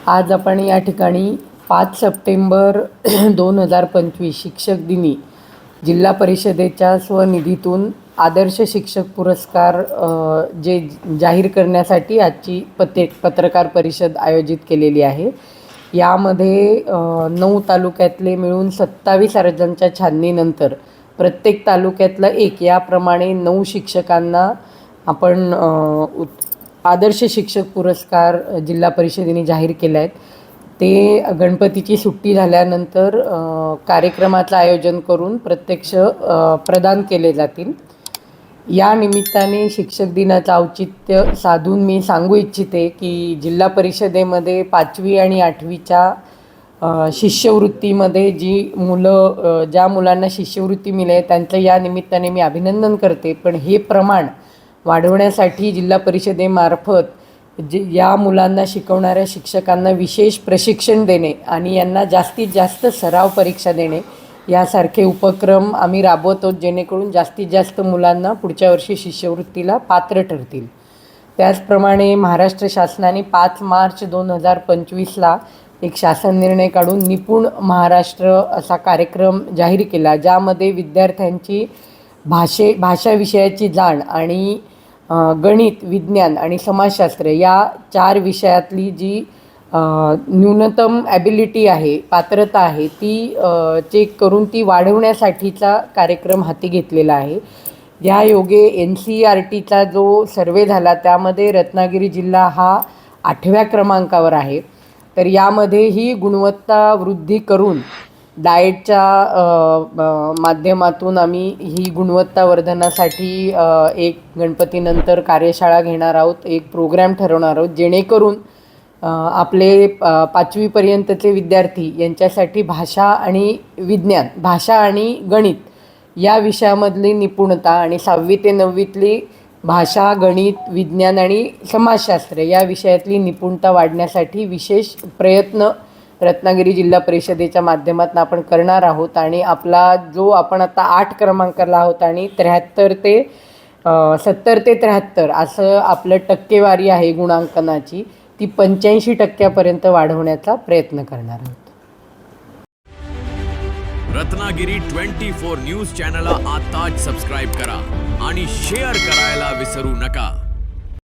आज आपण या ठिकाणी 5 सप्टेंबर 2025 शिक्षक दिनी जिल्हा परिषदेच्या स्वनिधीतून आदर्श शिक्षक पुरस्कार जे जाहीर करण्यासाठी आजची पत्रकार परिषद आयोजित केलेली आहे। यामध्ये 9 तालुक्यातले मिळून 27 अर्जांच्या छाननीनंतर प्रत्येक तालुक्यातला एक याप्रमाणे 9 शिक्षकांना आपण आदर्श शिक्षक पुरस्कार जिल्हा परिषदेने जाहीर केले आहेत। ते गणपतीची सुट्टी झाल्यानंतर कार्यक्रमाचं आयोजन करून प्रत्यक्ष प्रदान केले जातील। या निमित्ताने शिक्षक दिनाचं औचित्य साधून मी सांगू इच्छिते की जिल्हा परिषदेमध्ये 5वी आणि 8वीच्या शिष्यवृत्तीमध्ये ज्या मुलांना शिष्यवृत्ती मिळेल त्यांचं या निमित्ताने मी अभिनंदन करते। पण हे प्रमाण वाढवण्यासाठी जिल्हा परिषदेमार्फत या मुलांना शिकवणाऱ्या शिक्षकांना विशेष प्रशिक्षण देणे आणि यांना जास्तीत जास्त सराव परीक्षा देणे यासारखे उपक्रम आम्ही राबवतो, जेणेकरून जास्तीत जास्त मुलांना पुढच्या वर्षी शिष्यवृत्तीला पात्र ठरतील। त्याचप्रमाणे महाराष्ट्र शासनाने 5 मार्च 2025ला एक शासन निर्णय काढून निपुण महाराष्ट्र असा कार्यक्रम जाहीर केला, ज्यामध्ये विद्यार्थ्यांची भाषा विषयाची जाण आणि गणित, विज्ञान आणि समाजशास्त्र या 4 विषयातली जी न्यूनतम ॲबिलिटी आहे, पात्रता आहे, ती चेक करून ती वाढवण्यासाठीचा कार्यक्रम हाती घेतलेला आहे। या योगे NCERTचा जो सर्वे झाला त्यामध्ये रत्नागिरी जिल्हा हा 8व्या क्रमांकावर आहे। तर यामध्ये ही गुणवत्ता वृद्धी करून डाएटच्या माध्यमातून आम्ही ही गुणवत्ता वर्धनासाठी एक गणपतीनंतर कार्यशाळा घेणार आहोत, एक प्रोग्राम ठरवणार आहोत, जेणेकरून आपले 5वी पर्यंतचे विद्यार्थी यांच्यासाठी भाषा आणि गणित या विषयामधली निपुणता आणि 6वी ते 9वीतली भाषा, गणित, विज्ञान आणि समाजशास्त्र या विषयातली निपुणता वाढण्यासाठी विशेष प्रयत्न रत्नागिरी जिल्हा परिषदेच्या माध्यमातून आपण करणार आहोत। आणि आपला जो आपण आता 8 क्रमांकाला आहोत आणि 70 ते 73 असं आपलं टक्केवारी आहे गुणांकनाची, ती 85% वाढवण्याचा प्रयत्न करणार आहोत। रत्नागिरी 24 न्यूज चॅनलला आताच सबस्क्राइब करा आणि शेअर करायला विसरू नका।